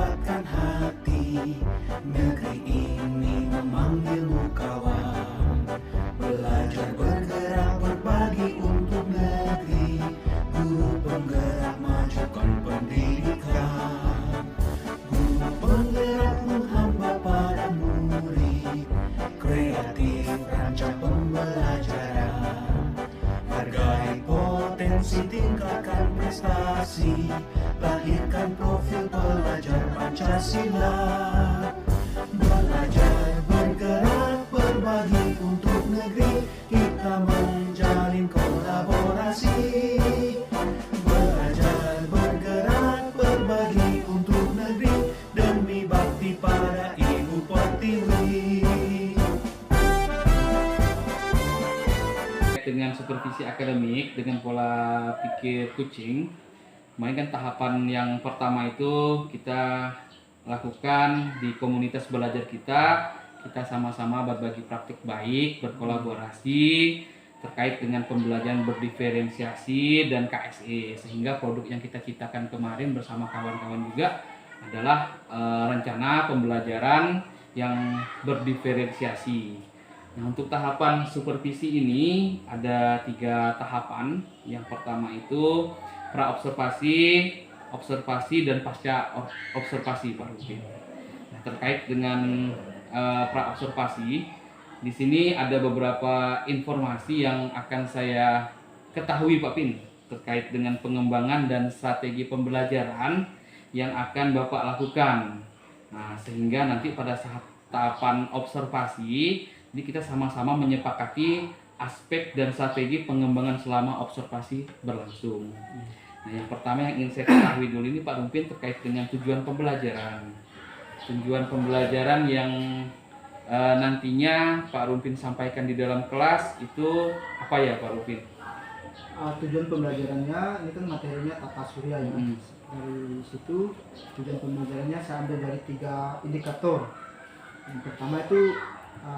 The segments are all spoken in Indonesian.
mendapatkan hati. Negeri ini memanggilmu kawan, belajar bergerak berbagi untuk negeri. Guru penggerak majukan pendidikan, guru penggerak menghamba pada murid, kreatif rancang pembelajaran. Hargai potensi, tingkatkan prestasi, lahirkan profil pelajar Pancasila. Belajar, bergerak, berbagi untuk negeri, kita menjalin kolaborasi. Belajar, bergerak, berbagi untuk negeri, demi bakti pada Ibu Pertiwi. Dengan supervisi akademik dengan pola pikir kucing, kemarin kan tahapan yang pertama itu kita lakukan di komunitas belajar kita sama-sama berbagi praktik baik, berkolaborasi terkait dengan pembelajaran berdiferensiasi dan KSE, sehingga produk yang kita ciptakan kemarin bersama kawan-kawan juga adalah rencana pembelajaran yang berdiferensiasi. Nah, untuk tahapan supervisi ini ada 3 tahapan. Yang pertama itu praobservasi, observasi, dan pasca observasi, Pak Rufin. Nah, terkait dengan praobservasi, di sini ada beberapa informasi yang akan saya ketahui, Pak Pin, terkait dengan pengembangan dan strategi pembelajaran yang akan Bapak lakukan. Nah, sehingga nanti pada saat tahapan observasi, jadi kita sama-sama menyepakati aspek dan strategi pengembangan selama observasi berlangsung. Nah, yang pertama yang ingin saya ketahui dulu ini Pak Rumpin terkait dengan tujuan pembelajaran. Tujuan pembelajaran yang nantinya Pak Rumpin sampaikan di dalam kelas itu apa ya Pak Rumpin? Tujuan pembelajarannya ini kan materinya tata surya ya. Dari situ tujuan pembelajarannya saya ambil dari 3 indikator. Yang pertama itu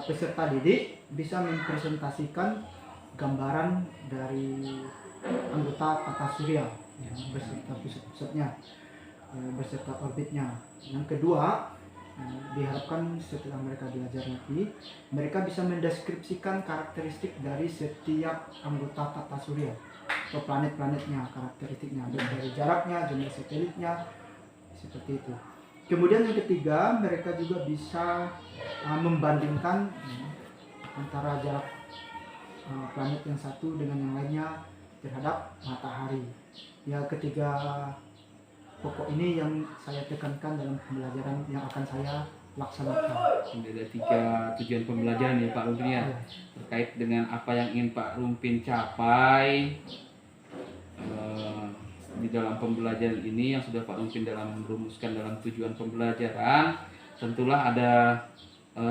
peserta didik bisa mempresentasikan gambaran dari anggota tata surya ya, beserta pusat-pusatnya, beserta orbitnya. Yang kedua, diharapkan setelah mereka belajar nanti, mereka bisa mendeskripsikan karakteristik dari setiap anggota tata surya atau planet-planetnya, karakteristiknya dari jaraknya, jumlah satelitnya, seperti itu. Kemudian yang ketiga, mereka juga bisa membandingkan antara jarak planet yang satu dengan yang lainnya terhadap matahari. Ya, ketiga pokok ini yang saya tekankan dalam pembelajaran yang akan saya laksanakan. Ada 3 tujuan pembelajaran ya Pak Rumpin ya, terkait dengan apa yang ingin Pak Rumpin capai di dalam pembelajaran ini yang sudah Pak Rumpin dalam merumuskan dalam tujuan pembelajaran. Tentulah ada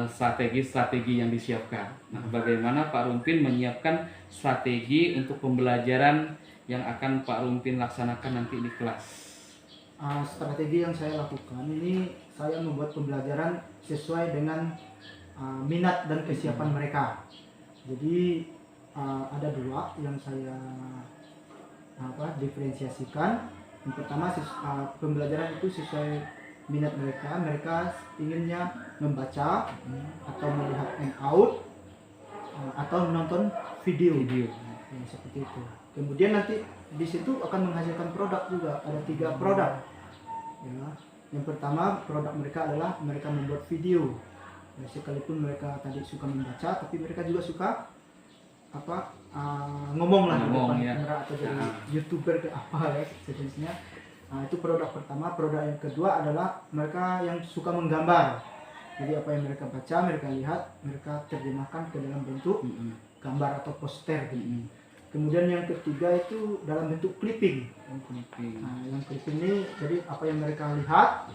strategi-strategi yang disiapkan. Nah, bagaimana Pak Rumpin menyiapkan strategi untuk pembelajaran yang akan Pak Rumpin laksanakan nanti di kelas? Strategi yang saya lakukan ini, saya membuat pembelajaran sesuai dengan minat dan kesiapan mereka. Jadi ada 2 yang saya diferensiasikan. Yang pertama, pembelajaran itu sesuai minat mereka. Mereka inginnya membaca atau melihat hangout atau menonton video. Ya, seperti itu. Kemudian nanti di situ akan menghasilkan produk juga. Ada 3 produk. Ya. Yang pertama, produk mereka adalah mereka membuat video. Ya, sekalipun mereka tadi suka membaca, tapi mereka juga suka ngomong lah di depan kamera atau jadi YouTuber ke apa ya sejenisnya. Itu produk pertama. Produk yang kedua adalah mereka yang suka menggambar. Jadi apa yang mereka baca, mereka lihat, mereka terjemahkan ke dalam bentuk gambar atau poster gitu. Kemudian yang ketiga itu dalam bentuk clipping. Yang clipping ini jadi apa yang mereka lihat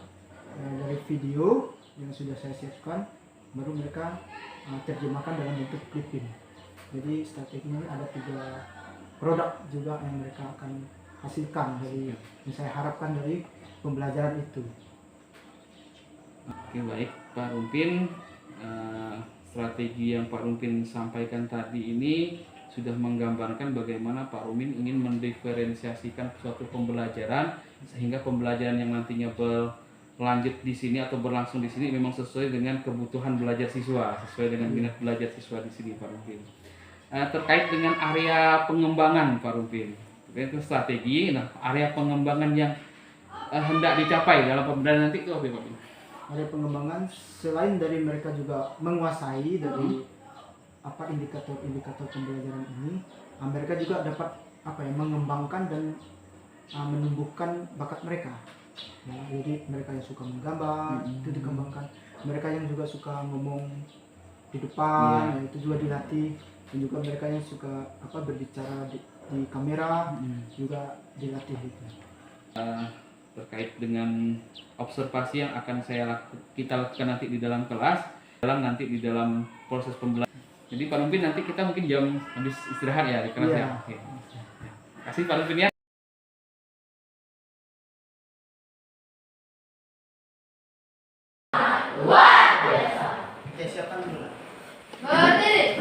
dari video yang sudah saya siapkan, baru mereka terjemahkan dalam bentuk clipping. Jadi strateginya ada 3 produk juga yang mereka akan hasilkan dari yang saya harapkan dari pembelajaran itu. Oke, baik Pak Rumpin, strategi yang Pak Rumpin sampaikan tadi ini sudah menggambarkan bagaimana Pak Rumpin ingin mendiferensiasikan suatu pembelajaran sehingga pembelajaran yang nantinya lanjut di sini atau berlangsung di sini memang sesuai dengan kebutuhan belajar siswa, sesuai dengan minat belajar siswa di sini Pak Rumpin. Terkait dengan area pengembangan Pak Rumpin, itu strategi. Nah, area pengembangan yang hendak dicapai dalam pembelajaran nanti itu apa Pak Rumpin? Area pengembangan selain dari mereka juga menguasai dari indikator-indikator pembelajaran ini, mereka juga dapat mengembangkan dan menumbuhkan bakat mereka. Ya, jadi mereka yang suka menggambar itu dikembangkan, mereka yang juga suka ngomong di depan itu juga dilatih, dan juga mereka yang suka berbicara di kamera juga dilatih itu. Terkait dengan observasi yang akan kita lakukan nanti di dalam kelas, di dalam proses pembelajaran. Jadi Pak Rumpin nanti kita mungkin jam habis istirahat ya di kelas ya. Oke. Kasih Pak Rumpin ya. Oke, siapkan dulu. Berdiri.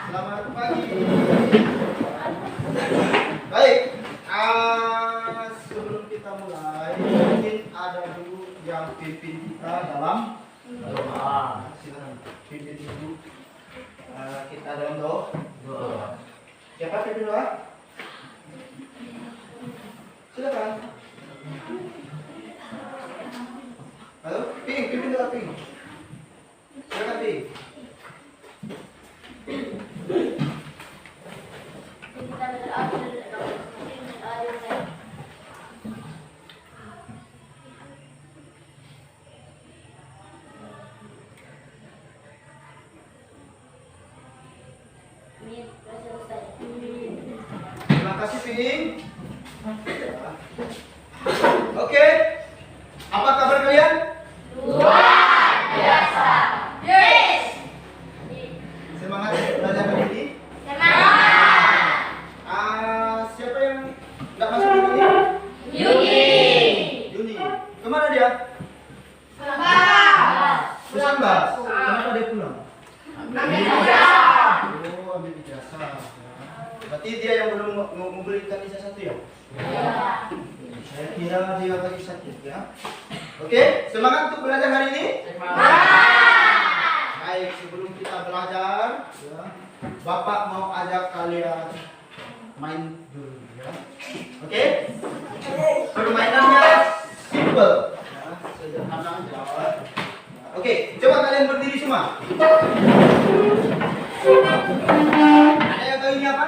Selamat pagi. Baik, sebelum kita mulai, mungkin ada dulu yang pimpin kita dalam doa. Silakan pimpin dulu kita dalam doa. Siapa pimpin doa? Silakan. Halo, pimpin doa, Ping. Silakan, Ping. Terima kasih, Ping. Oke. Apa kabar kalian? Yes. Semangat belajar hari ini? Siapa yang nggak masuk hari ini? Yuni. Kemana dia? Kesambas. Kenapa dia pulang? Oh, ambil ijazah. Berarti dia yang belum memberikan ijazah satu ya? Saya kira dia lagi sakit ya. Oke, semangat untuk belajar hari ini? Baik, sebelum kita belajar, ya, Bapak mau ajak kalian main dulu ya. Oke? Permainannya simple, ya, sederhana aja. Oke, coba kalian berdiri semua. Ada yang tahu ini apa?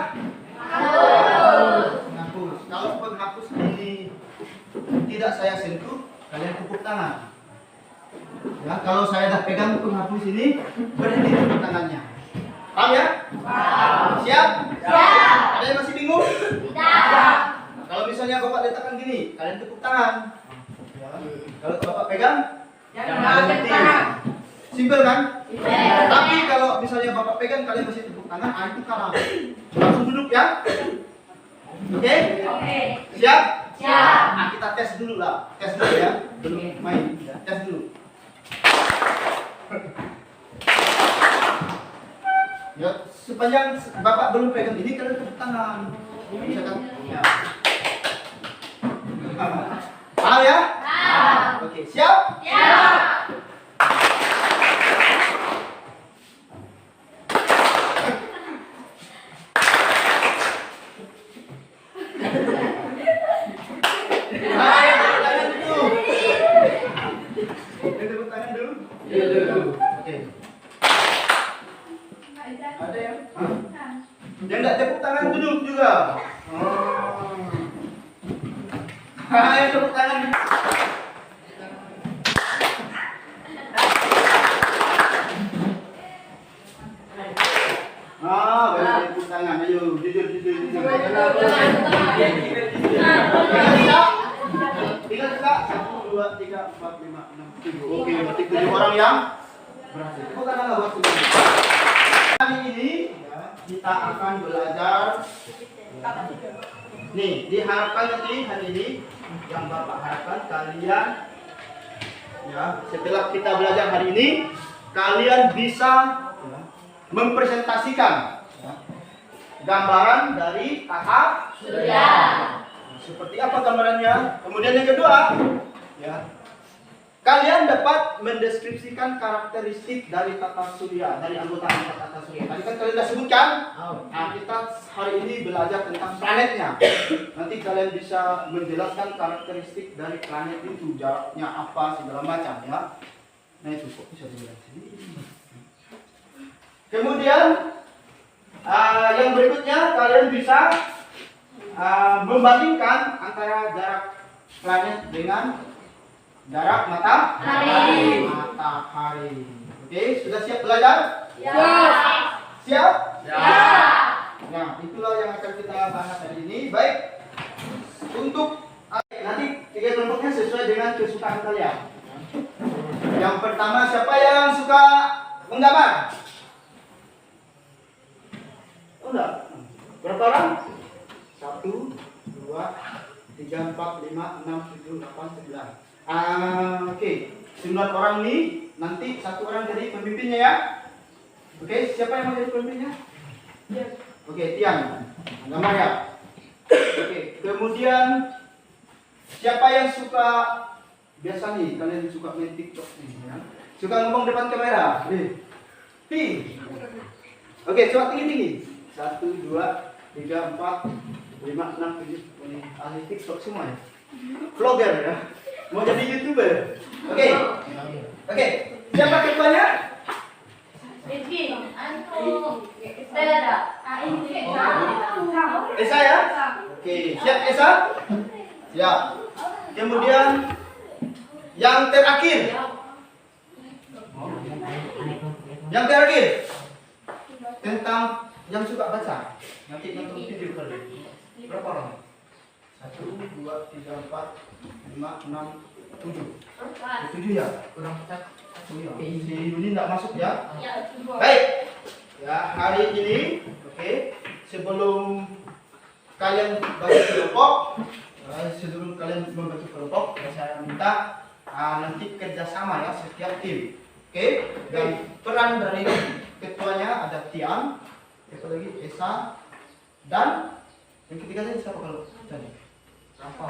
Penghapus. Kalau penghapus ini tidak saya sentuh, kalian tepuk tangan. Ya, kalau saya dah pegang penghapus ini, berhenti tepuk tangannya. Paham ya? Siap? Ada yang masih bingung? Kalau misalnya Bapak letakkan gini, kalian tepuk tangan. Ya. Kalau Bapak pegang, berhenti. Simpel kan? Tapi kalau misalnya Bapak pegang, kalian masih tepuk tangan, itu kalah. Langsung duduk ya. Oke? Siap? Nah, kita tes dulu lah. Tes dulu ya. Belum main. Ya. Tes dulu. Ya, sepanjang Bapak belum pegang ini, kalian tepuk tangan. Misalkan. Ya. Paham ya? Oke, siap? Ada yang? Yang nggak tepuk tangan duduk juga. Ayo tepuk tangan. Baru tepuk tangan. Ayo, jujur. Tiga, 1, 2, 3, 4, 5, 6, 7. Oke, berarti 7 orang yang berhasil. Tepuk tangan lah buat semua. Hari ini ya, kita akan belajar. Nih, diharapkan nanti hari ini yang Bapak harapkan kalian ya, setelah kita belajar hari ini, kalian bisa mempresentasikan gambaran dari tata surya. Seperti apa gambarannya? Kemudian yang kedua, ya, kalian dapat mendeskripsikan karakteristik dari tata surya, dari anggota tata surya. Tadi kan kalian sudah sebutkan. Nah, kita hari ini belajar tentang planetnya. Nanti kalian bisa menjelaskan karakteristik dari planet itu, jaraknya apa, segala macam, ya. Nah, itu kok bisa dijelaskan sendiri. Kemudian yang berikutnya kalian bisa membandingkan antara jarak planet dengan jarak matahari. Oke, sudah siap belajar? Ya. Siap? Ya. Nah, itulah yang akan kita bahas hari ini. Baik. Untuk nanti 3 kelompoknya sesuai dengan kesukaan kalian. Yang pertama, siapa yang suka menggambar? Oh, enggak. Berapa orang? 1, 2, 3, 4, 5, 6, 7, 8, 9. Oke. 9 orang nih. Nanti 1 orang jadi pemimpinnya ya. Oke, siapa yang mau jadi pemimpinnya? Oke, Tian. Gambar ya. Oke, kemudian siapa yang suka, biasa nih kalian suka main TikTok nih ya. Suka ngomong depan kamera. Oke, coba tinggi-tinggi. 1, 2, 3, 4, 5, 6, 7. Ini ahli TikTok semua ya. Vlogger ya. Mau jadi YouTuber. Oke. Oke, siapa ketuanya? Rizky, Anto, Stella, Esa ya? Oke, siap Esa? Siap. Kemudian yang terakhir. Yang terakhir tentang yang suka baca. Nanti nonton video kali. Berapa orang? 1, 2, 3, 4, 5, 6, 7. 7 ya? Kurang 4. Si Yuni tidak masuk ya? Baik. Ya, hari ini, oke, sebelum kalian bagi kelompok, membentuk kelompok, saya minta nanti kerjasama ya setiap tim, oke? Dan peran dari ketuanya ada Tian, siapa lagi? Esa, dan yang ketiga tadi siapa kalau tadi? Rafa.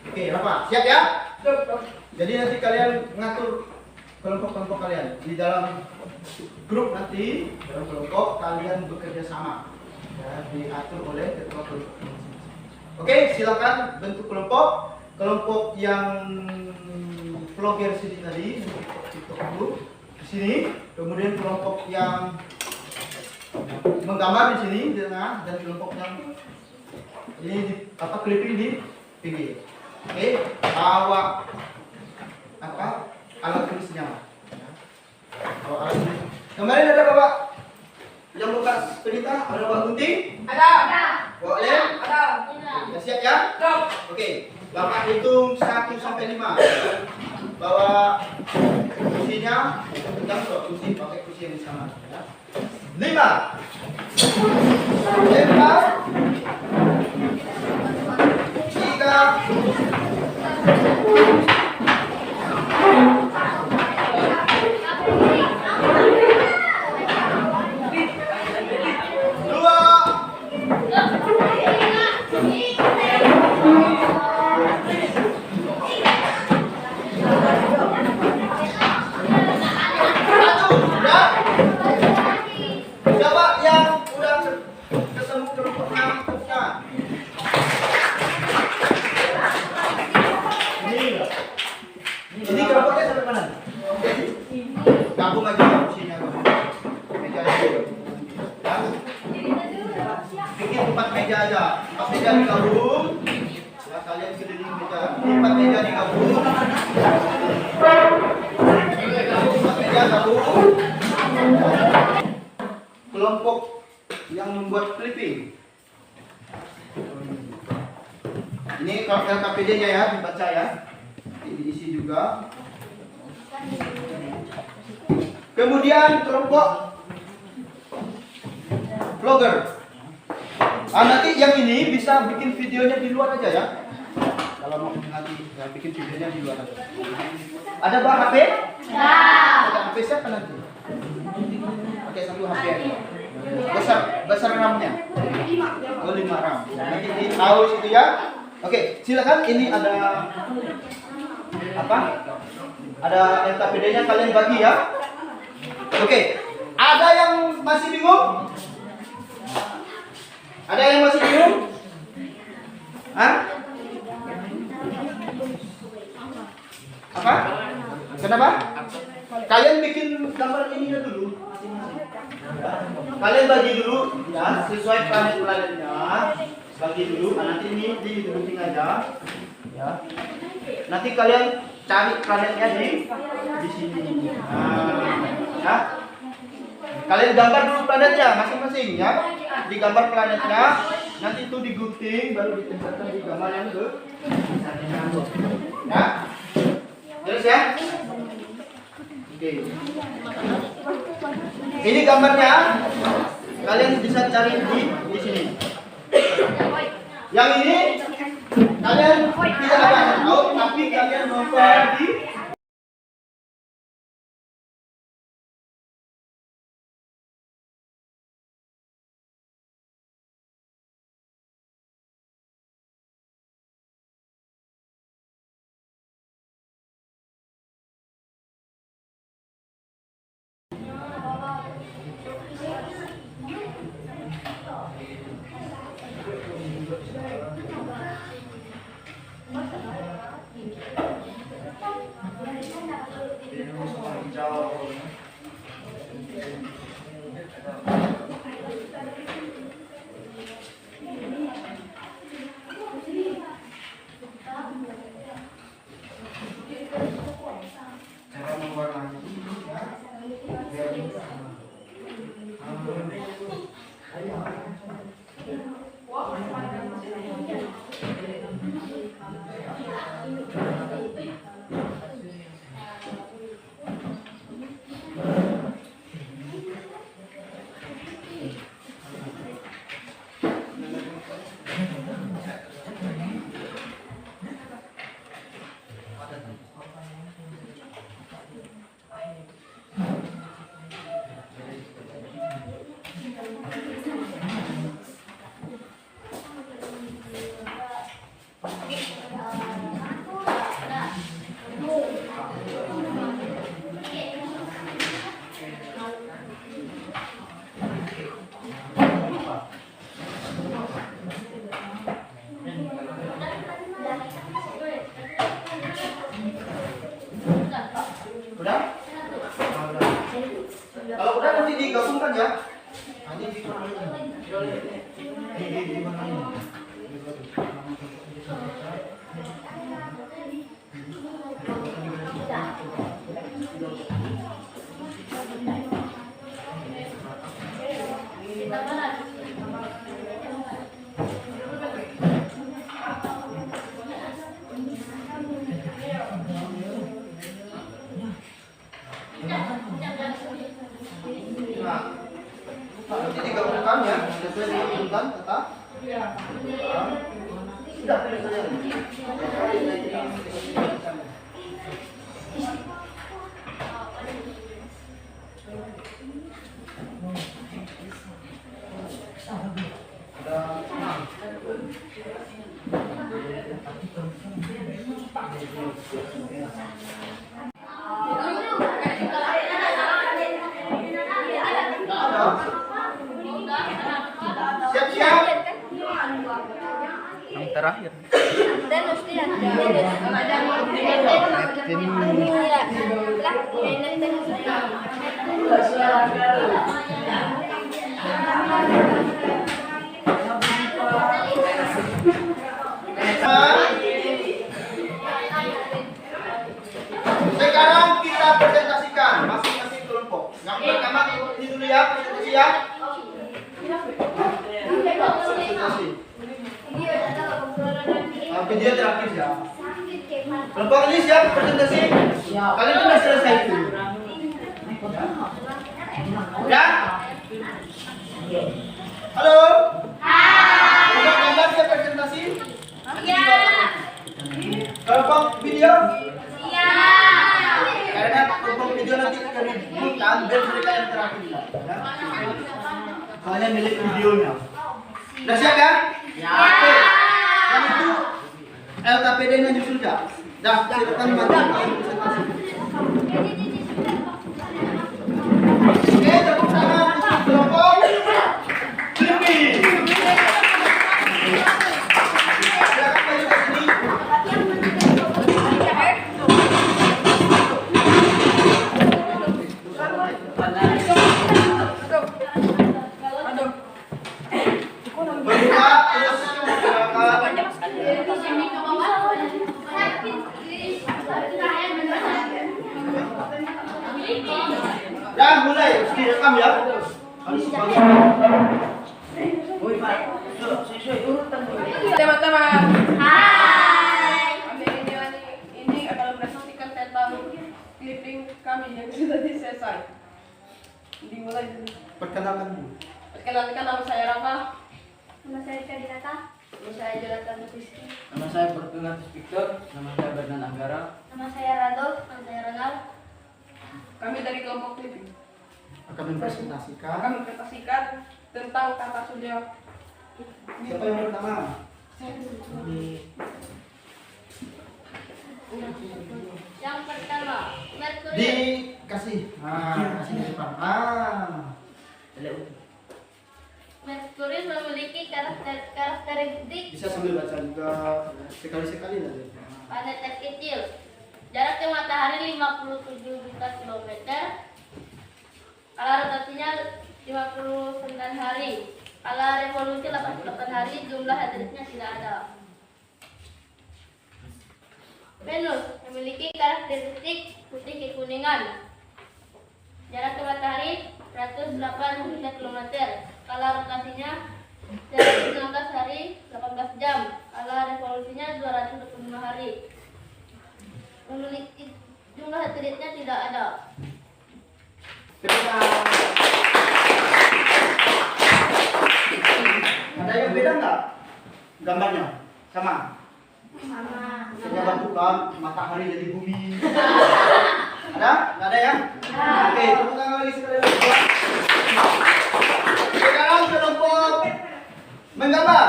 Oke, Rafa, siap ya? Jadi nanti kalian mengatur kelompok-kelompok kalian di dalam grup, nanti dalam kelompok kalian bekerja sama ya, diatur oleh ketua kelompok. Oke, silakan bentuk kelompok yang vlogger sini tadi, TikTok dulu di sini, kemudian kelompok yang menggambar di sini di tengah, dan kelompok yang ini clipping di pinggir. Oke, bawa alat tulisnya. Bawa alat tulis. Kemarin ada bapak yang bekas pelita, ada bapak gunting? Ada. Bawa lem? Ada. Sudah siap ya? Oke, bapak hitung 1 sampai 5. Bawa kursinya, pegang kursi, pakai kursi yang sama ya. 5, 4, 3, 4 meja aja. 4 meja digabung. Ya, kalian keliling meja. 4 meja digabung. 4 meja gabung. Kelompok yang membuat clipping. Ini LKPD-nya ya, dibaca ya. Diisi juga. Kemudian kelompok vlogger. Nanti yang ini bisa bikin videonya di luar aja ya. Kalau mau nanti ya, bikin videonya di luar aja. Ada bang HP? Ya. Ada HP siapa nanti? Pakai satu HP aja. Besar RAM-nya? Oh 5 RAM. Nanti tahu situ ya. Oke, silakan. Ini ada apa? Ada NKPD-nya, kalian bagi ya. Oke, ada yang masih bingung? Ada yang masih bingung? Hah? Apa? Kenapa? Kalian bikin gambar ini dulu. Kalian bagi dulu ya, sesuai planet-planetnya. Bagi dulu. Nah, nanti ini digunting aja. Ya. Nanti kalian cari planetnya di sini. Nah, ya. Kalian gambar dulu planetnya masing-masing ya. Digambar planetnya, nanti itu digunting baru ditempelkan di gambar yang ke. Ya. Terus ya. Oke. Ini gambarnya. Kalian bisa cari di sini. Yang ini kalian tidak akan tahu, tapi kalian nonton di cara mewarnai Udah? Kalau udah nanti digabungkan ya. Nanti nanti digabungkan ya, sesuai digabungkan tetap. Sudah pilih saja. Siap-siap. Yang terakhir. Dan mesti Sekarang kita presentasikan masing-masing kelompok. Yang pertama ini dulu ya, presentasi ya. Presentasi. Video terakhir ya. Kelompok ini siap presentasi? Kalian sudah selesai itu. Ya? Halo? Hai. Kelompok gambar siap presentasi? Ya. kan biar mereka yang terakhir ya. Soalnya milik videonya. Udah siap ya? Ya. Oke. Yang itu LKPD-nya nyusul ya. Dah, silakan maju. Oke, tepuk tangan untuk kelompok Jimmy. Silakan maju ke sini. Berbuka terus ya mulai direkam ya. Teman-teman, Hai. ini adalah berdasarkan tentang clipping kami yang sudah selesai. Dimulai dulu. Perkenalkan dulu. Perkenalkan, nama saya Rama. Nama saya Kadinata. Nama saya Jonathan Rizky. Nama saya Fortunatus Victor, nama saya Bernan Anggara. Nama saya Rado. Nama saya Ronald. Kami dari kelompok clipping Akan mempresentasikan. akan mempresentasikan tentang kata surya. Siapa yang pertama? Yang pertama, Merkurius. Dikasih. Kasih di depan. Merkurius memiliki karakteristik Bisa sambil baca juga sekali-sekali lah. planet terkecil. Jarak ke matahari 57 juta kilometer. Kala rotasinya 59 hari. Kala revolusi 88 hari. Jumlah satelitnya tidak ada. Venus memiliki karakteristik putih kekuningan. Jarak ke matahari 108 juta kilometer. Kala rotasinya 19 hari 18 jam. Kala revolusinya 225 hari. Memiliki jumlah satelitnya tidak ada. Ada yang beda nggak gambarnya? Sama? Sama. Saya bentukan matahari jadi bumi. Ada? Nggak ada ya? Oke, tepuk tangan lagi sekali lagi. Sekarang kelompok menggambar.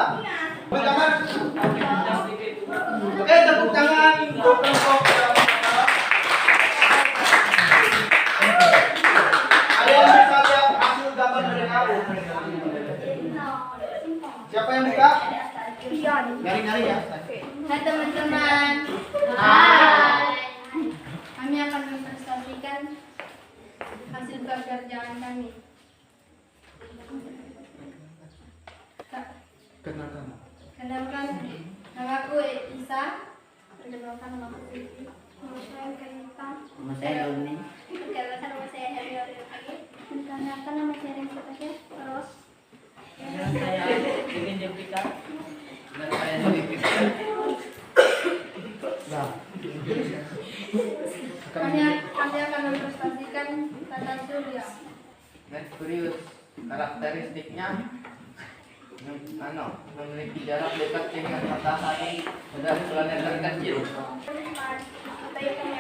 Menggambar. Oke, tepuk tangan untuk kelompok menggambar. Ada yang bisa lihat hasil gambar mereka? Siapa yang buka? Nyari-nyari ya. Hai teman-teman. Hai. Kami akan mempresentasikan hasil pekerjaan kami. Kenalkan. Kenalkan, namaku Isa. Perkenalkan namaku Siti. Nama saya Kanita. Nama saya Luni. Perkenalkan nama saya Ariel lagi. Perkenalkan nama saya Rinsa Tasya. Terus Nama saya Kevin Jepika. Nama saya Nabi Victor. Nah. kami akan mempresentasikan tata surya. Merkurius karakteristiknya memiliki jarak dekat dengan matahari dan planet terkecil. Kami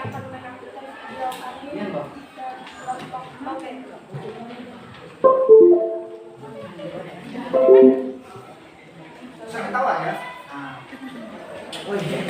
akan menampilkan video kami Iya, Pak. dan kelompok Oke. Bisa ketawa ya? Oh iya.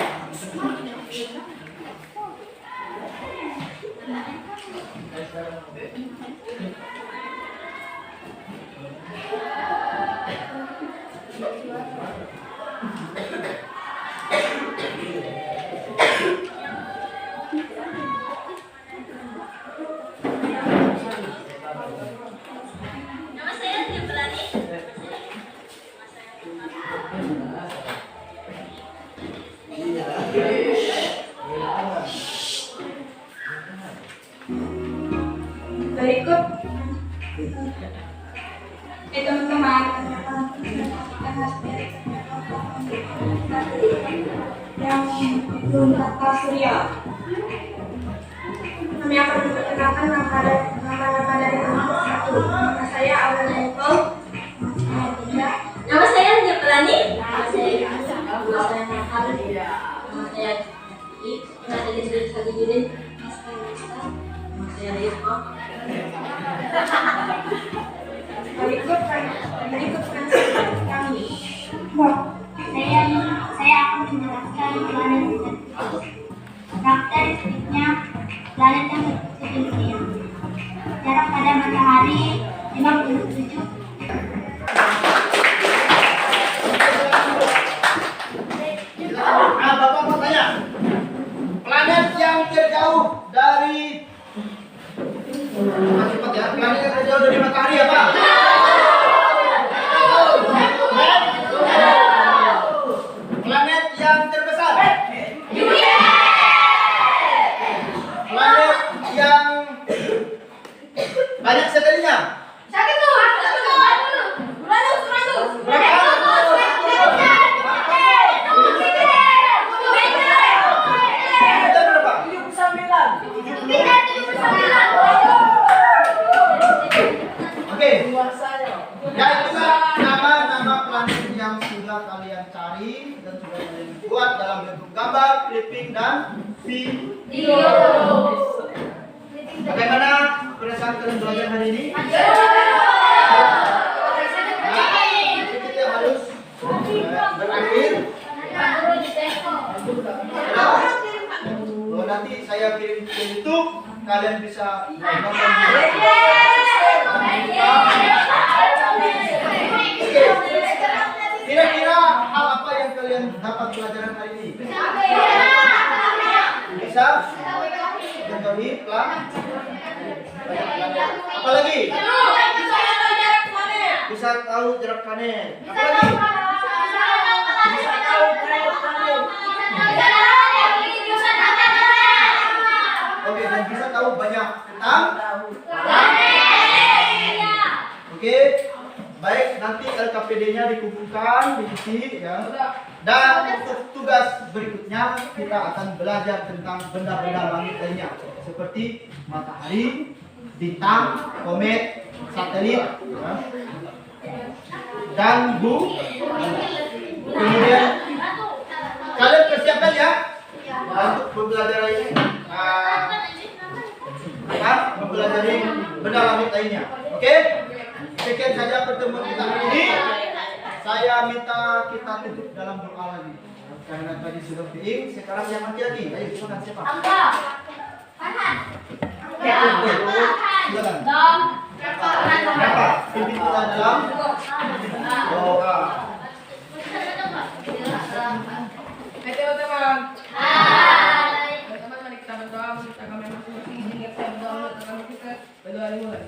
Nama saya Tiplani. Berikut teman-teman yang belum tata surya. Kami akan memperkenalkan nama-nama dari kelompok satu. Nama saya Awan Eko. Nama saya Tiplani. Nama saya Nama saya Mahal. Nama saya I. Nama saya Sri Sajidin. Nama saya Nista. Nama kami. Saya akan menjelaskan planet tersebut. Karakteristiknya, planet yang berposisi dunia. Jarak pada matahari 57. Bapak mau tanya, planet yang terjauh dari cepat ya, planet yang terjauh dari matahari apa? Planet yang terbesar? Planet yang banyak satelitnya? Kita berapa? 79. Oke. Ya itulah nama-nama planet yang sudah kalian cari dan sudah kalian buat dalam bentuk gambar, clipping dan video. Bagaimana perasaan kalian belajar hari ini? Sedikit yang harus berakhir. Oh, nanti saya kirim ke YouTube, kalian bisa nonton. Kira-kira hal apa yang kalian dapat pelajaran hari ini? Bisa? Mengetahui plan? Apa lagi? Bisa tahu jarak planet. Apa lagi? Bisa tahu jarak planet. Oke, dan bisa tahu banyak tentang Oke, baik, nanti LKPD-nya dikumpulkan di sini ya. Dan untuk tugas berikutnya kita akan belajar tentang benda-benda langit lainnya seperti matahari, bintang, komet, satelit, ya. Dan bumi. Kemudian kalian persiapkan ya untuk pembelajaran ini. Mempelajari benda langit lainnya. Oke? Sekian saja pertemuan kita hari ini. Saya minta kita tutup dalam doa lagi. Karena tadi sudah fiing, sekarang yang laki-laki. Ayo, silakan siapa? Silakan. Berapa? Pimpin kita dalam doa. Teman-teman. Teman-teman kita berdoa kita akan masing-masing ingat saya berdoa akan kita berdoa dimulai.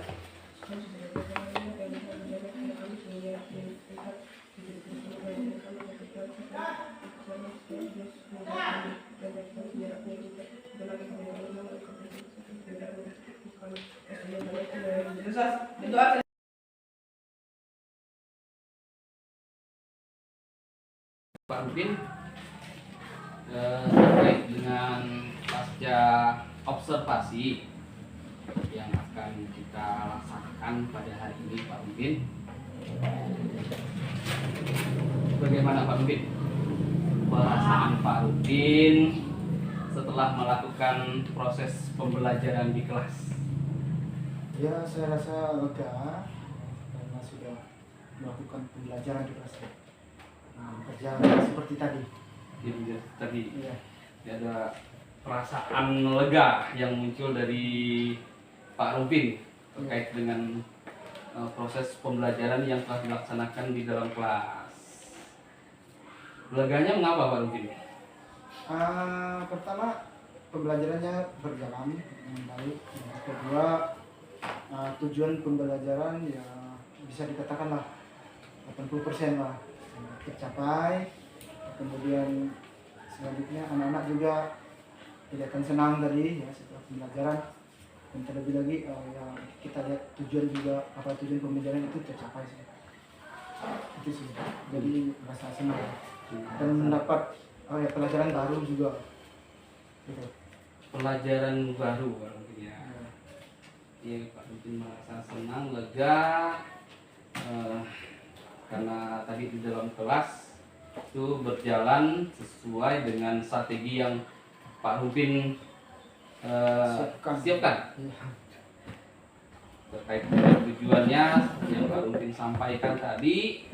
Berdoa Pak Rupin terkait dengan pasca observasi yang akan kita laksanakan pada hari ini, Pak Rupin. Bagaimana Pak Rupin? Perasaan Pak Rupin setelah melakukan proses pembelajaran di kelas? Ya, saya rasa lega karena sudah melakukan pembelajaran di kelas. Berjalan seperti tadi. Tadi Iya. ada perasaan lega yang muncul dari Pak Rupin terkait dengan proses pembelajaran yang telah dilaksanakan di dalam kelas. Leganya mengapa Pak Rupin? Pertama, pembelajarannya berjalan dengan baik. Yang kedua, tujuan pembelajaran ya bisa dikatakan lah 80% lah tercapai. Kemudian selanjutnya anak-anak juga tidak akan senang tadi ya setelah pembelajaran, dan terlebih lagi ya kita lihat tujuan pembelajaran itu tercapai sih. Itu sih, jadi merasa senang dan mendapat pelajaran baru juga gitu. Pelajaran baru Pak Rupin ya. Iya, Pak Rupin merasa senang, lega karena tadi di dalam kelas itu berjalan sesuai dengan strategi yang Pak Rupin siapkan. Iya. Terkait dengan tujuannya yang Pak Rumpin sampaikan tadi,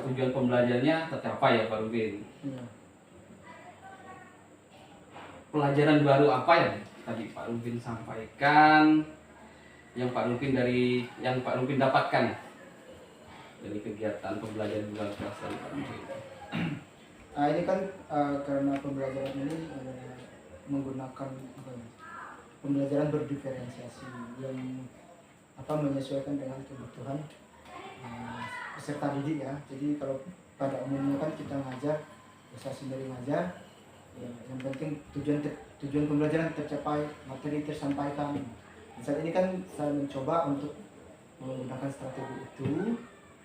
tujuan pembelajarannya tercapai ya Pak Rumpin. Iya. Pelajaran baru apa yang tadi Pak Rumpin sampaikan, yang Pak Rumpin dapatkan dari kegiatan pembelajaran bulan puasa Pak Rumpin? Nah, ini kan karena pembelajaran ini menggunakan apa ya, pembelajaran berdiferensiasi yang menyesuaikan dengan kebutuhan peserta didik ya. Jadi kalau pada umumnya kan kita ngajar, usaha sendiri ngajar, ya, yang penting tujuan pembelajaran tercapai, materi tersampaikan. Saat ini kan saya mencoba untuk menggunakan strategi itu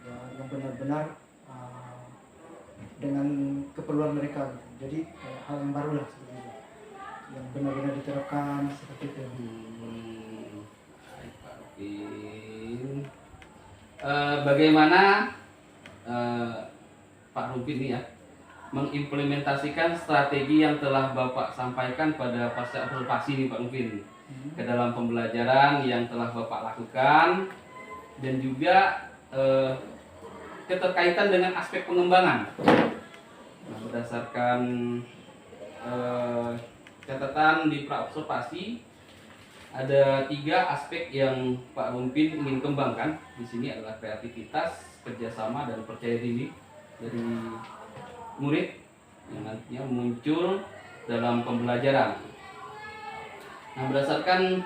ya, yang benar-benar dengan keperluan mereka gitu. Jadi hal yang baru lah sebenarnya, yang benar-benar diterapkan seperti itu. Baik, Pak Rumpin. Bagaimana Pak Rumpin ini ya mengimplementasikan strategi yang telah Bapak sampaikan pada fase observasi nih Pak Rumpin ke dalam pembelajaran yang telah Bapak lakukan, dan juga keterkaitan dengan aspek pengembangan. Nah, berdasarkan catatan di praobservasi, ada 3 aspek yang Pak Rumpin ingin kembangkan. Di sini adalah kreativitas, kerjasama, dan percaya diri dari murid yang nantinya muncul dalam pembelajaran. Nah, berdasarkan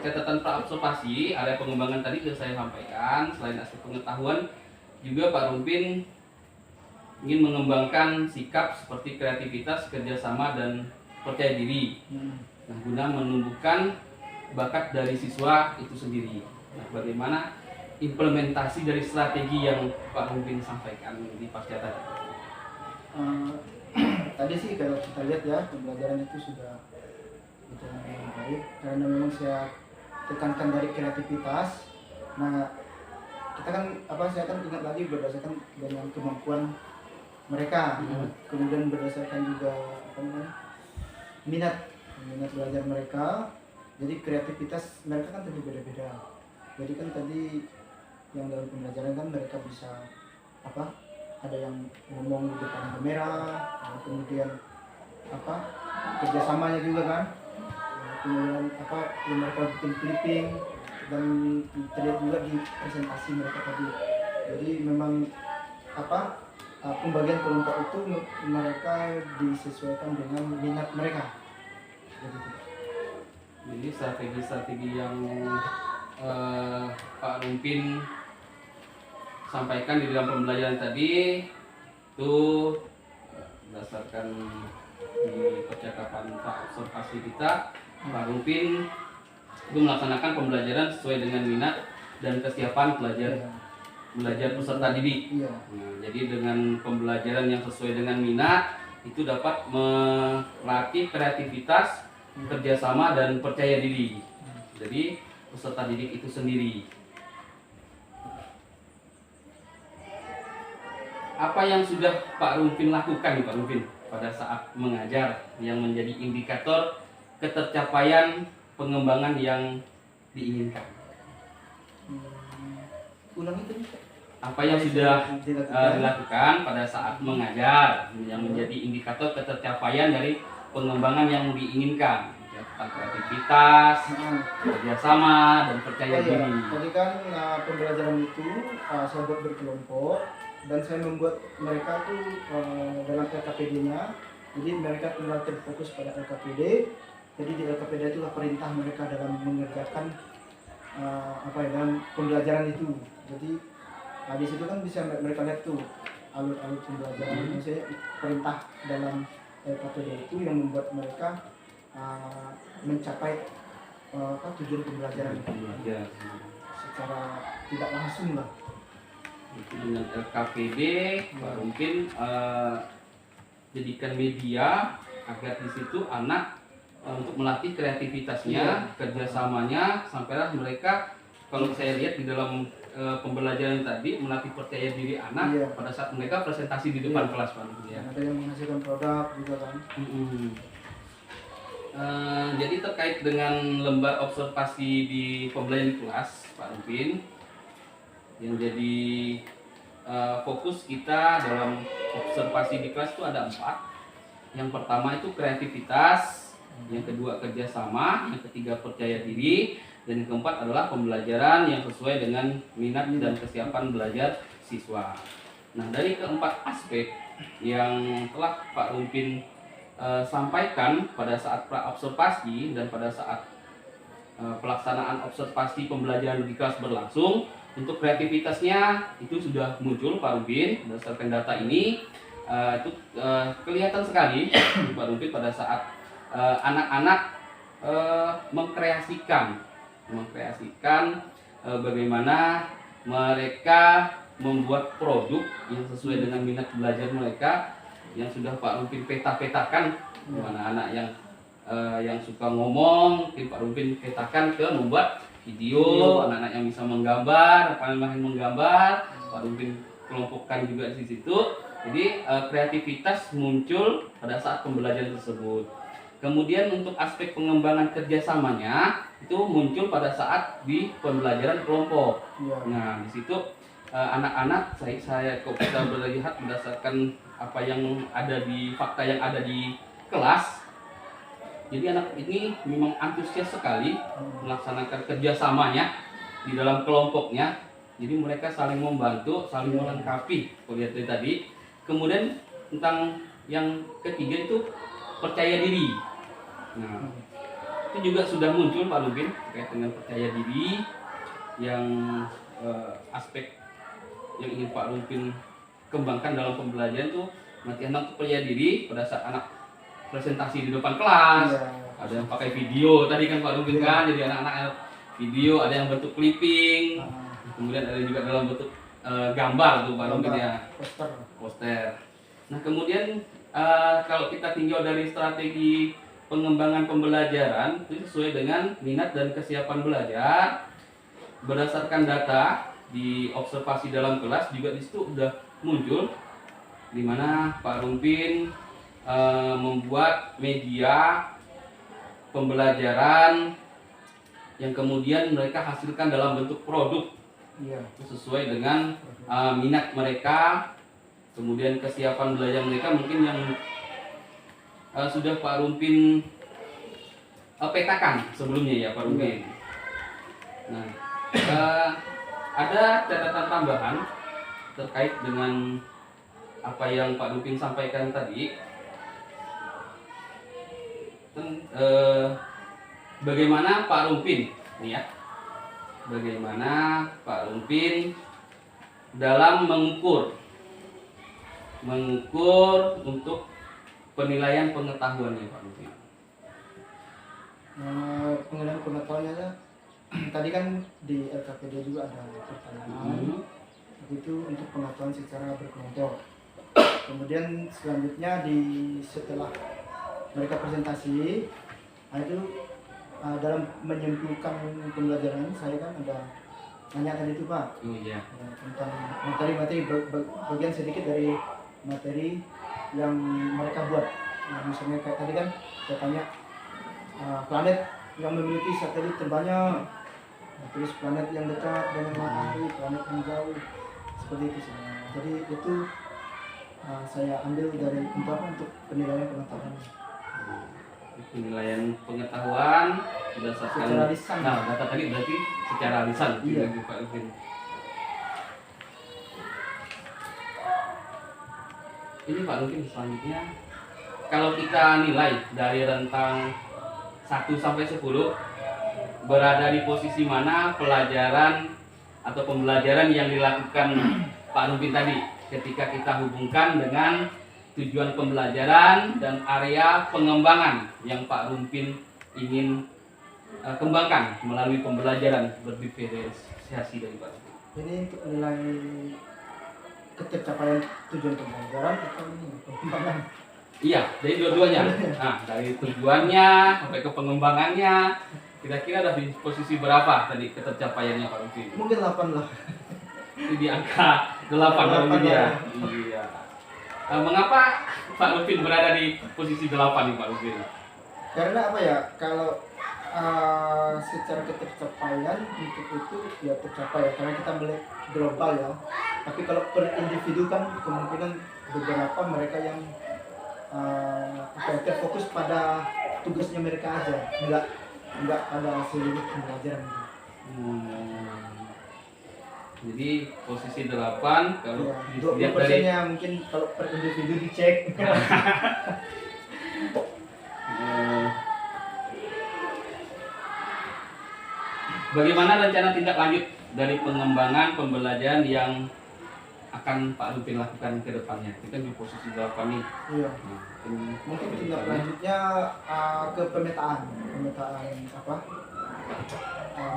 catatan praobservasi, area pengembangan tadi sudah saya sampaikan. Selain aspek pengetahuan, juga Pak Rumpin ingin mengembangkan sikap seperti kreativitas, kerjasama, dan percaya diri. Nah, guna menumbuhkan bakat dari siswa itu sendiri. Nah, bagaimana implementasi dari strategi yang Pak Rumpin sampaikan di pasca tadi? Tadi sih kalau kita lihat ya, pembelajaran itu sudah berjalan dengan baik karena memang saya tekankan dari kreativitas. Nah, kita kan saya kan ingat lagi berdasarkan dengan kemampuan mereka, kemudian berdasarkan juga minat belajar mereka. Jadi kreativitas mereka kan tentu beda-beda. Jadi kan tadi yang dalam pembelajaran kan mereka bisa ada yang ngomong di depan kamera, kemudian kerjasamanya juga kan, kemudian mereka bikin clipping, dan terlihat juga di presentasi mereka tadi. Jadi memang pembagian kelompok itu mereka disesuaikan dengan minat mereka. Jadi strategi-strategi yang Pak Rumpin sampaikan di dalam pembelajaran tadi itu berdasarkan di percakapan observasi kita, Pak Rumpin itu melaksanakan pembelajaran sesuai dengan minat dan kesiapan belajar peserta didik. Nah, jadi dengan pembelajaran yang sesuai dengan minat itu dapat melatih kreativitas, kerjasama, dan percaya diri. Jadi peserta didik itu sendiri. Apa yang sudah Pak Rumpin lakukan nih Pak Rumpin pada saat mengajar yang menjadi indikator ketercapaian pengembangan yang diinginkan? Ulang itu. Apa yang sudah dilakukan pada saat mengajar yang menjadi indikator ketercapaian dari pengembangan yang diinginkan, ya, tentang kreativitas, kerjasama, dan percaya diri. Tadi kan pembelajaran itu saya buat berkelompok dan saya membuat mereka tuh dalam LKPD-nya. Jadi mereka tinggal terfokus pada LKPD. Jadi di LKPD itulah perintah mereka dalam mengerjakan dalam pembelajaran itu. Jadi di situ kan bisa mereka lihat tuh alur-alur pembelajaran, misalnya perintah dalam LKPD itu yang membuat mereka mencapai tujuan pembelajaran secara tidak langsung lah. Itu dengan LKPD Pak Rumpin jadikan media agar di situ anak untuk melatih kreativitasnya, kerjasamanya, sampailah mereka, kalau saya lihat di dalam pembelajaran tadi, melatih percaya diri anak pada saat mereka presentasi di depan kelas Pak Rumpin ya. Ada yang menghasilkan produk juga kan. Jadi terkait dengan lembar observasi di pembelajaran di kelas, Pak Rupin, yang jadi fokus kita dalam observasi di kelas itu ada 4. Yang pertama itu kreativitas, yang kedua kerjasama, yang ketiga percaya diri, dan yang keempat adalah pembelajaran yang sesuai dengan minat dan kesiapan belajar siswa. Nah, dari keempat aspek yang telah Pak Rumpin sampaikan pada saat pra-observasi dan pada saat pelaksanaan observasi pembelajaran di kelas berlangsung, untuk kreativitasnya itu sudah muncul Pak Rumpin. Berdasarkan data ini itu kelihatan sekali Pak Rumpin pada saat anak-anak mengkreasikan bagaimana mereka membuat produk yang sesuai dengan minat belajar mereka, yang sudah Pak Rumpin peta-petakan, mana anak yang suka ngomong, Pak Rumpin petakan ke membuat video, anak-anak yang bisa menggambar, pandai menggambar, Pak Rumpin kelompokkan juga di situ. Jadi kreativitas muncul pada saat pembelajaran tersebut. Kemudian untuk aspek pengembangan kerjasamanya itu muncul pada saat di pembelajaran kelompok. Nah, di situ anak-anak saya kok bisa melihat berdasarkan apa yang ada di fakta yang ada di kelas. Jadi anak ini memang antusias sekali melaksanakan kerjasamanya di dalam kelompoknya. Jadi mereka saling membantu, saling melengkapi. Lihat dari tadi. Kemudian tentang yang ketiga itu percaya diri. Nah, itu juga sudah muncul Pak Rumpin terkait dengan percaya diri yang aspek yang ingin Pak Rumpin kembangkan dalam pembelajaran itu nanti anak percaya diri pada saat anak presentasi di depan kelas. Ada yang pakai video tadi kan Pak Rumpin kan, jadi anak-anak video, ada yang bentuk clipping, kemudian ada juga dalam bentuk gambar tuh Pak Rumpin ya, poster. Nah kemudian kalau kita tinjau dari strategi pengembangan pembelajaran itu sesuai dengan minat dan kesiapan belajar berdasarkan data di observasi dalam kelas juga di situ udah muncul, di mana Pak Rumpin membuat media pembelajaran yang kemudian mereka hasilkan dalam bentuk produk sesuai dengan minat mereka, kemudian kesiapan belajar mereka mungkin yang sudah Pak Rumpin petakan sebelumnya ya Pak Rumpin. Nah, ada catatan tambahan terkait dengan apa yang Pak Rumpin sampaikan tadi. Bagaimana Pak Rumpin nih ya? Bagaimana Pak Rumpin dalam mengukur untuk penilaian pengetahuannya Pak Rumpin? Penilaian pengetahuannya tadi kan di LKPD juga ada pertanyaan itu untuk pengetahuan secara berkelompok. Kemudian selanjutnya setelah mereka presentasi, itu dalam menyimpulkan pembelajaran saya kan ada nanya tadi itu Pak. Tentang materi bagian sedikit dari materi yang mereka buat. Nah, misalnya kayak tadi kan saya tanya planet yang memiliki satelit terbanyak, terus planet yang dekat dengan matahari, planet yang jauh, seperti itu semua. Jadi itu saya ambil dari untuk penilaian pengetahuan. Penilaian pengetahuan berdasarkan secara lisan. Nah, data tadi berarti secara lisan. Iya. Pak Rumpin. Ini Pak Rumpin selanjutnya, kalau kita nilai dari rentang 1 sampai 10 berada di posisi mana pelajaran atau pembelajaran yang dilakukan Pak Rumpin tadi ketika kita hubungkan dengan tujuan pembelajaran dan area pengembangan yang Pak Rumpin ingin kembangkan melalui pembelajaran berdiferensiasi dari Pak Rumpin. Ini untuk menilai ketercapaian tujuan pembelajaran atau ini pengembangan? Iya, dari dua-duanya. Nah, dari tujuannya sampai ke pengembangannya, kira-kira ada di posisi berapa tadi ketercapaiannya Pak Rumpin? Mungkin 8 lah. Ini di angka 8 Pak Rumpin ya. Iya. Mengapa Pak Rumpin berada di posisi 8 nih Pak Rumpin? Karena apa ya, kalau secara ketercapaian untuk itu ya tercapai ya, karena kita melihat global ya. Tapi kalau per individu kan kemungkinan beberapa mereka yang terfokus pada tugasnya mereka aja, enggak pada seluruh pembelajaran. Jadi posisi 8 kalau Ya, dilihat dari 20%-nya mungkin kalau per individu dicek. bagaimana rencana tindak lanjut dari pengembangan pembelajaran yang akan Pak Lupin lakukan ke depannya? Kita di posisi 8 nih. Iya. Nah, Mungkin tindak lanjutnya ke pemetaan apa?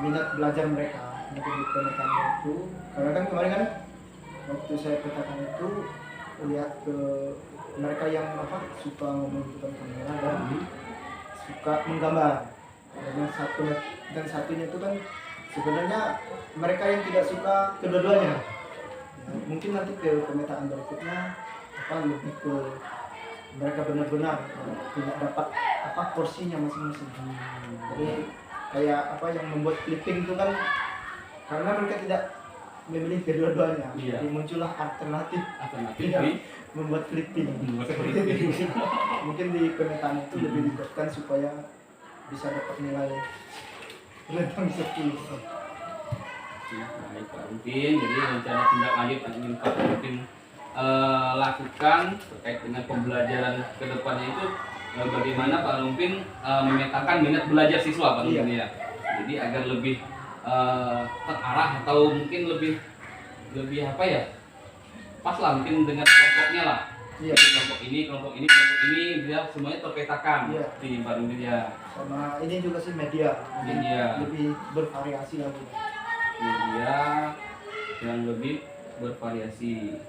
Minat belajar mereka. Nanti di pemetaan itu, karena kan kemarin kan waktu saya petakan itu lihat ke mereka yang apa suka ngomong depan kamera dan suka menggambar. Dan satunya itu kan sebenarnya mereka yang tidak suka kedua-duanya. Mungkin nanti ke pemetaan berikutnya apa lebih ke mereka benar-benar tidak dapat apa porsinya masing-masing. Jadi kayak apa yang membuat clipping itu kan karena mereka tidak memilih kedua-duanya. Iya. Jadi muncullah alternatif Iya. membuat clipping. Membuat Seperti clipping. itu. Mungkin di pemetaan itu lebih dibuatkan supaya bisa dapat nilai lebih 10. Baik Pak Lupin, jadi rencana tindak lanjut yang ingin Pak Lupin lakukan terkait dengan pembelajaran ke depannya itu bagaimana Pak Lupin memetakan minat belajar siswa Pak Lupin ya. Jadi agar lebih terarah atau mungkin lebih apa ya, pas lah mungkin dengan kelompoknya lah. Iya. Jadi kelompok ini dia semuanya terpetakan. Iya. Di Pak Lupin ya. Sama ini juga sih media. Mungkin Media. lebih bervariasi lagi. Media yang lebih bervariasi.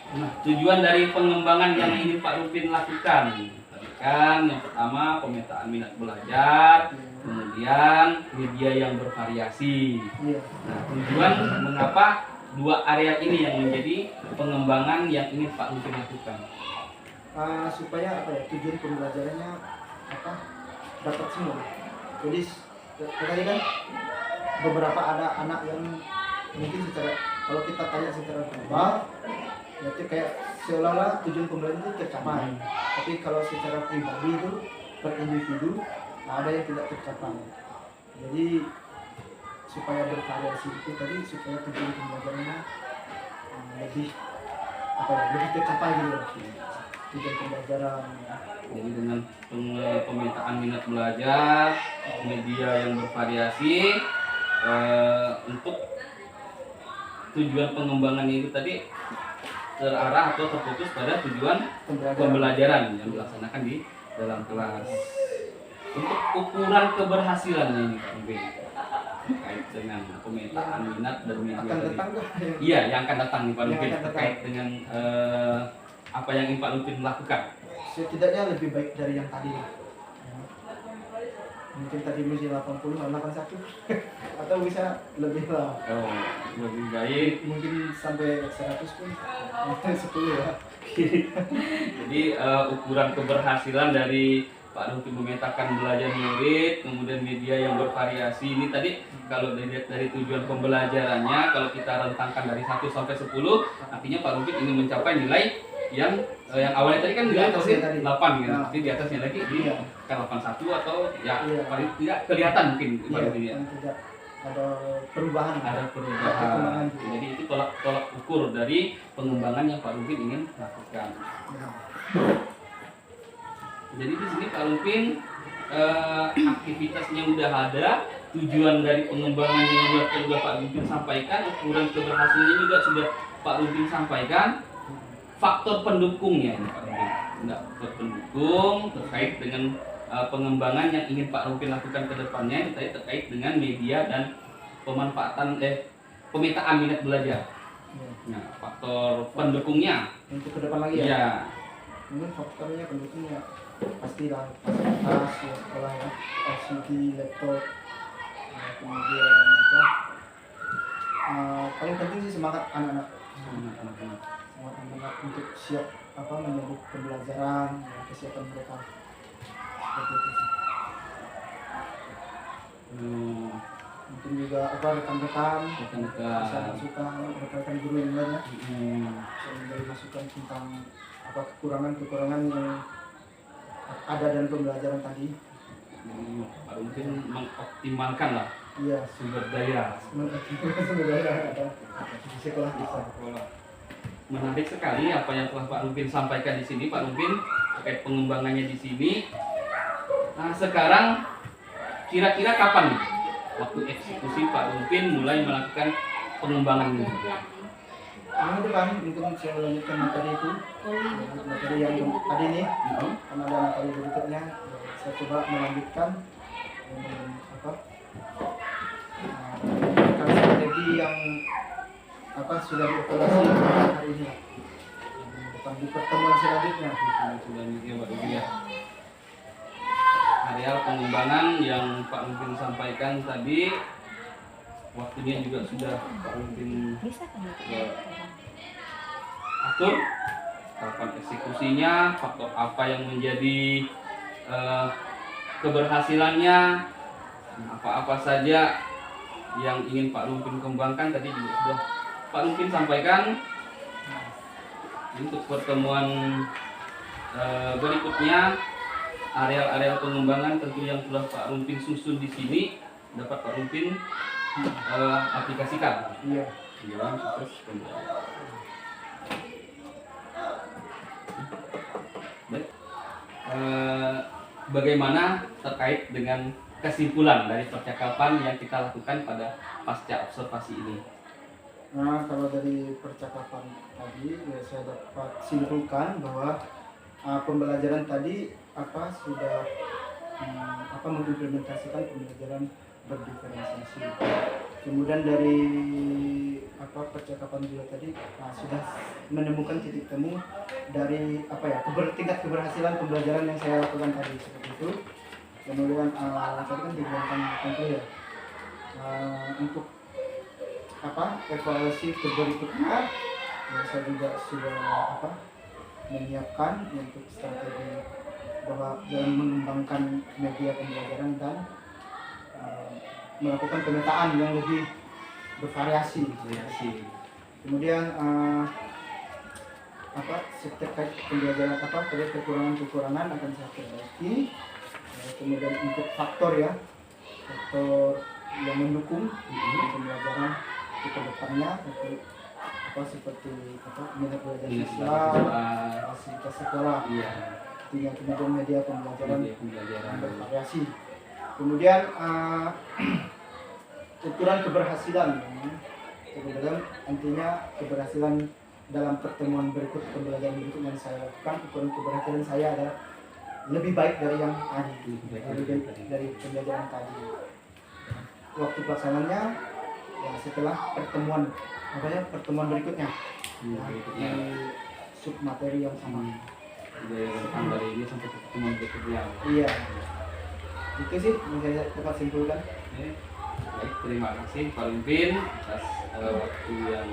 Nah, tujuan dari pengembangan yang ingin Pak Lupin lakukan tadi kan yang pertama pemetaan minat belajar, kemudian media yang bervariasi. Iya. Nah, tujuan mengapa dua area ini yang menjadi pengembangan yang ingin Pak Lupin lakukan? Supaya apa ya, tujuan pembelajarannya apa dapat semua. Jadi tadi kan beberapa ada anak yang mungkin secara kalau kita tanya secara global berarti kayak seolah-olah tujuan pembelajaran itu tercapai. Tapi kalau secara pribadi itu per individu ada yang tidak tercapai. Jadi supaya bervariasi itu tadi supaya tujuan pembelajarannya lebih apa ya, lebih tercapai gitu loh. Tujuan pembelajaran. Jadi dengan pemetaan minat belajar, media yang bervariasi, untuk tujuan pengembangannya itu tadi terarah atau terfokus pada tujuan pembelajaran yang dilaksanakan di dalam kelas. Untuk ukuran keberhasilannya ini Pak Lupin terkait dengan pemetaan minat dan media Akan tadi. datang kah? Iya, yang akan datang nih Pak Yang Lupin akan terkait dengan apa yang ingin Pak Lupin lakukan. Setidaknya lebih baik dari yang tadi. Mungkin tadi masih 80, 81 atau bisa lebih lah. Oh, lebih baik. Mungkin sampai 100 pun. Mungkin 10 ya. Jadi ukuran keberhasilan dari Pak Lupin memetakan belajar murid, kemudian media yang bervariasi ini tadi kalau dilihat dari tujuan pembelajarannya, kalau kita rentangkan dari 1 sampai 10, artinya Pak Lupin ingin mencapai nilai yang awalnya tadi kan Di nilai atasnya pasti tadi. 8 gitu. Nah. Jadi di atasnya lagi di Iya. kan 81 atau ya Iya. paling tidak kelihatan mungkin Pak Iya, Lupin ya. yang tidak ada perubahan. Ada Perkembangan perubahan. juga. Jadi itu tolak ukur dari pengembangan yang Pak Lupin ingin lakukan. Nah, Jadi di sini Pak Lupin aktivitasnya udah ada, tujuan dari pengembangannya juga Pak Lupin sampaikan, ukuran keberhasilannya juga sudah Pak Lupin sampaikan, faktor pendukungnya ini Pak Lupin. Nah, faktor pendukung terkait dengan pengembangan yang ingin Pak Lupin lakukan ke depannya itu tadi terkait dengan media dan pemanfaatan pemetaan minat belajar. iya. Nah, faktor pendukungnya, Untuk ke depan lagi ya. ya. Mungkin faktornya pendukungnya pastilah fasilitas ya, sekolah ya, LCD, laptop, kemudian apa? Paling penting sih semangat anak-anak. sangat amanat untuk siap menyambut pembelajaran, ya, kesiapan mereka seperti itu sih. Mungkin juga rekan-rekan bisa masukan, rekan-rekan guru yang lainnya bisa memberi masukan tentang kekurangan-kekurangan yang ada dalam pembelajaran tadi. Mungkin mengoptimalkan lah Iya, sumber daya di sekolah kita. Menarik sekali apa yang telah Pak Rumpin sampaikan di sini, Pak Rumpin, terkait pengembangannya di sini. Nah, sekarang kira-kira kapan nih waktu eksekusi Pak Rumpin mulai melakukan pengembangan ini? Ini itu kan mungkin saya melanjutkan materi itu, materi yang tadi nih, karena ada materi berikutnya, saya coba melanjutkan strategi yang sudah dievaluasi hari ini di pertemuan selanjutnya. Selanjutnya Pak Rumpin ya. Areal pengembangan yang Pak Rumpin sampaikan tadi, waktunya juga sudah Pak Rumpin atur, kapan eksekusinya, faktor apa yang menjadi keberhasilannya, apa-apa saja yang ingin Pak Rumpin kembangkan tadi juga sudah Pak Rumpin sampaikan. Untuk pertemuan berikutnya, areal-areal pengembangan tentu yang telah Pak Rumpin susun di sini dapat Pak Rumpin aplikasikan. Iya. Dalam proses pembelajaran. Baik. Bagaimana terkait dengan kesimpulan dari percakapan yang kita lakukan pada pasca observasi ini? Nah, kalau dari percakapan tadi, ya, saya dapat simpulkan bahwa pembelajaran tadi sudah mengimplementasikan pembelajaran berdiferensiasi. Kemudian dari percakapan juga tadi sudah menemukan titik temu dari tingkat keberhasilan pembelajaran yang saya lakukan tadi seperti itu. Kemudian tadi kan dibilangkan tentu ya untuk evaluasi berikutnya, ya, saya juga sudah menyiapkan untuk strategi bahwa dalam mengembangkan media pembelajaran dan melakukan pemetaan yang lebih bervariasi. Kemudian terkait pembelajaran terkait kekurangan akan saya perbaiki. Kemudian untuk faktor yang mendukung pembelajaran ke depannya seperti minat belajar siswa, fasilitas sekolah, kemudian media pembelajaran yang bervariasi. Kemudian ukuran keberhasilan, kemudian intinya keberhasilan dalam pertemuan berikut, pembelajaran berikut yang saya lakukan, ukuran keberhasilan saya adalah lebih baik dari yang tadi, lebih baik dari pembelajaran tadi. Waktu pelaksanaannya ya setelah pertemuan berikutnya, di sub materi yang sama. Dari ini sampai pertemuan berikutnya. Iya, itu sih yang saya dapat simpulkan. Baik, terima kasih Pak Rumpin atas waktu yang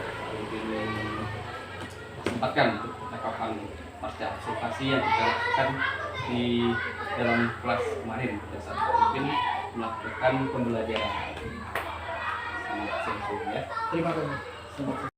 Pak Rumpin sempatkan untuk percakapan pasca observasi yang kita lakukan di dalam kelas kemarin pada saat Pak Rumpin melakukan pembelajaran. Sangat sempurna ya. Terima kasih.